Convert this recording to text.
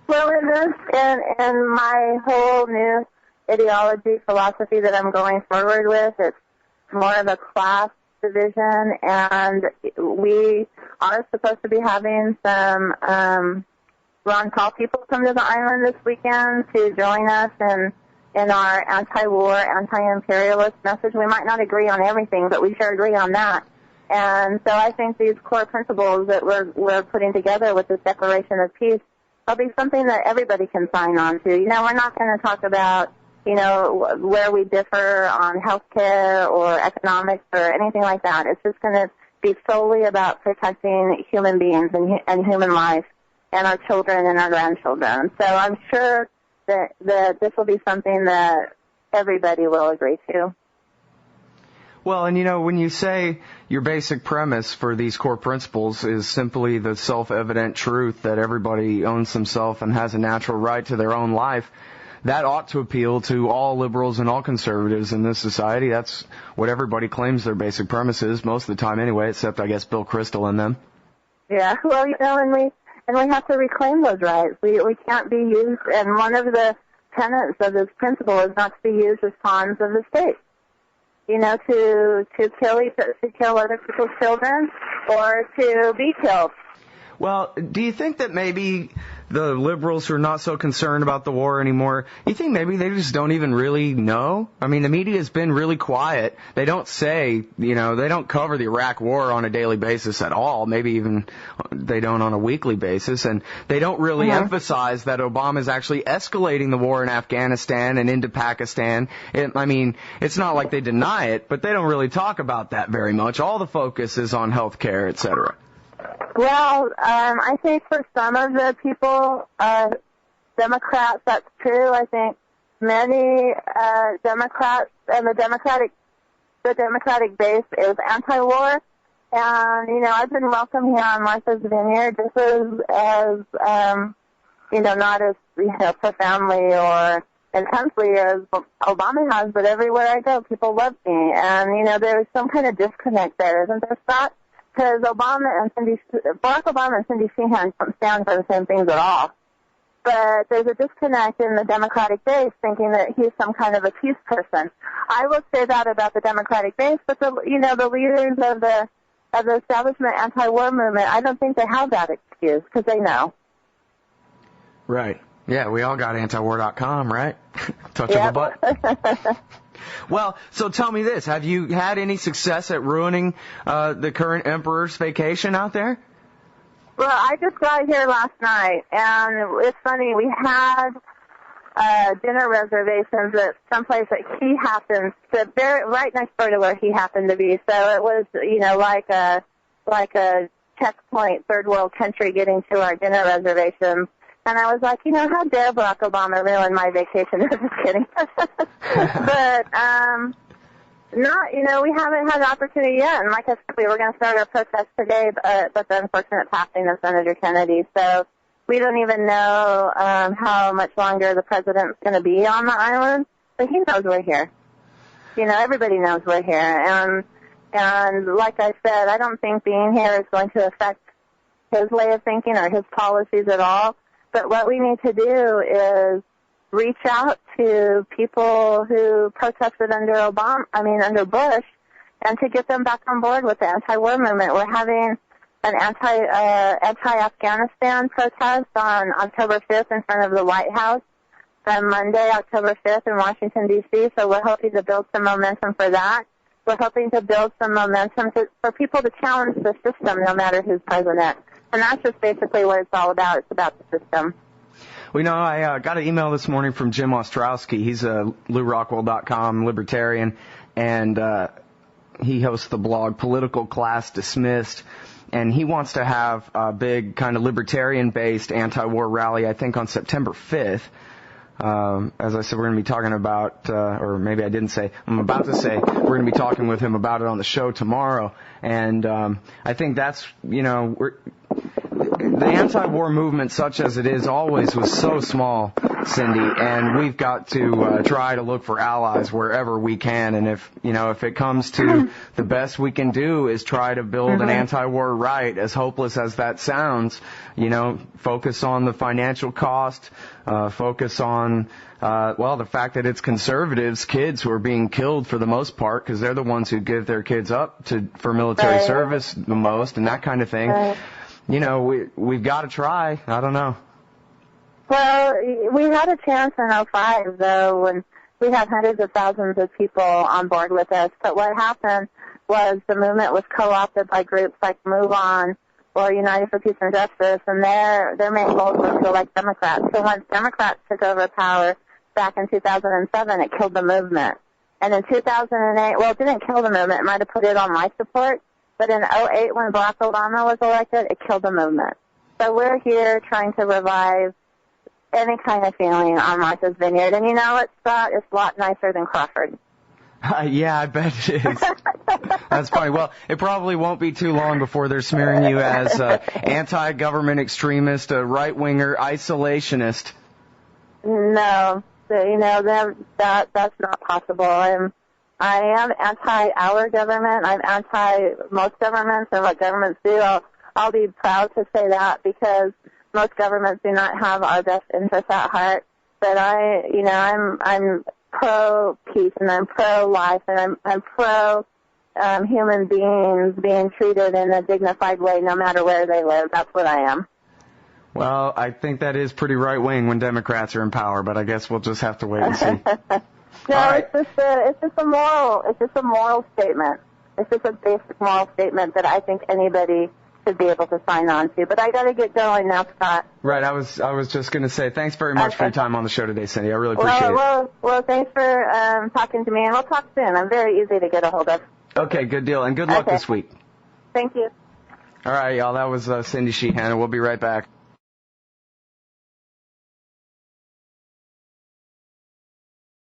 Well, in my whole new ideology, philosophy that I'm going forward with, it's more of a class division, and we are supposed to be having some Ron Paul people come to the island this weekend to join us in our anti-war, anti-imperialist message. We might not agree on everything, but we sure agree on that. And so I think these core principles that we're putting together with this Declaration of Peace will be something that everybody can sign on to. You know, we're not going to talk about, you know, where we differ on healthcare or economics or anything like that. It's just going to be solely about protecting human beings and human life and our children and our grandchildren. So I'm sure that this will be something that everybody will agree to. Well, and you know, when you say your basic premise for these core principles is simply the self-evident truth that everybody owns themselves and has a natural right to their own life, that ought to appeal to all liberals and all conservatives in this society. That's what everybody claims their basic premise is, most of the time anyway, except, I guess, Bill Kristol and them. Yeah, well, you know, and we have to reclaim those rights. We can't be used, and one of the tenets of this principle is not to be used as pawns of the state. You know, to kill other people's children or to be killed. Well, do you think that maybe the liberals who are not so concerned about the war anymore, you think maybe they just don't even really know? I mean, the media has been really quiet. They don't say, you know, they don't cover the Iraq war on a daily basis at all. Maybe even they don't on a weekly basis. And they don't really emphasize that Obama is actually escalating the war in Afghanistan and into Pakistan. I mean, it's not like they deny it, but they don't really talk about that very much. All the focus is on health care, et cetera. Well, I think for some of the people, Democrats, that's true. I think many Democrats and the Democratic base is anti-war. And, you know, I've been welcome here on Marthas Vineyard just as you know, not as, you know, profoundly or intensely as Obama has, but everywhere I go, people love me. And, you know, there's some kind of disconnect there, isn't there, Scott? Because Barack Obama and Cindy Sheehan don't stand for the same things at all. But there's a disconnect in the Democratic base thinking that he's some kind of a peace person. I will say that about the Democratic base, but the leaders of the establishment anti-war movement, I don't think they have that excuse because they know. Right. Yeah, we all got antiwar.com, right? Touch of a butt. Well, so tell me this. Have you had any success at ruining the current emperor's vacation out there? Well, I just got here last night, and it's funny. We had dinner reservations at some place that he happens to, right next door to where he happened to be. So it was, you know, like a checkpoint, third world country getting to our dinner reservations. And I was like, you know, how dare Barack Obama ruin my vacation? I'm just kidding. But, not, you know, we haven't had an opportunity yet. And like I said, we were going to start our protest today, but the unfortunate passing of Senator Kennedy. So we don't even know how much longer the president's going to be on the island. But he knows we're here. You know, everybody knows we're here. And like I said, I don't think being here is going to affect his way of thinking or his policies at all. But what we need to do is reach out to people who protested under Bush, and to get them back on board with the anti-war movement. We're having an anti-Afghanistan protest on October 5th in front of the White House, on Monday, October 5th in Washington, D.C., so we're hoping to build some momentum for that. We're hoping to build some momentum for people to challenge the system no matter who's president. And that's just basically what it's all about. It's about the system. Well, you know, I got an email this morning from Jim Ostrowski. He's a LouRockwell.com libertarian, and he hosts the blog Political Class Dismissed. And he wants to have a big kind of libertarian-based anti-war rally, I think, on September 5th. As I said, we're going to be talking about, or maybe I didn't say, I'm about to say, we're going to be talking with him about it on the show tomorrow. And I think that's, you know, the anti-war movement, such as it is, always was so small Cindy, and we've got to try to look for allies wherever we can. And if it comes to the best we can do is try to build an anti-war right, as hopeless as that sounds, focus on the financial cost, focus on the fact that it's conservatives' kids who are being killed for the most part, because they're the ones who give their kids up for military service the most, and that kind of thing. We've got to try. I don't know. Well, we had a chance in '05, though, when we had hundreds of thousands of people on board with us. But what happened was the movement was co-opted by groups like Move On or United for Peace and Justice, and their main goals were to elect Democrats. So once Democrats took over power back in 2007, it killed the movement. And in 2008, well, it didn't kill the movement. It might have put it on life support. But in '08, when Barack Obama was elected, it killed the movement. So we're here trying to revive any kind of feeling on Marthas Vineyard. And it's a lot nicer than Crawford. Yeah, I bet it is. That's funny. Well, it probably won't be too long before they're smearing you as anti-government extremist, a right-winger, isolationist. No, that's not possible. I am anti our government. I'm anti most governments and what governments do. I'll be proud to say that, because most governments do not have our best interests at heart. But I'm pro peace, and I'm pro life, and I'm pro human beings being treated in a dignified way, no matter where they live. That's what I am. Well, I think that is pretty right wing when Democrats are in power, but I guess we'll just have to wait and see. No, right. It's just a moral statement. It's just a basic moral statement that I think anybody should be able to sign on to. But I got to get going now, Scott. Right. I was just going to say thanks very much for your time on the show today, Cindy. I really appreciate it. Well, thanks for talking to me, and we'll talk soon. I'm very easy to get a hold of. Okay, good deal, and good luck this week. Thank you. All right, y'all. That was Cindy Sheehan, and we'll be right back.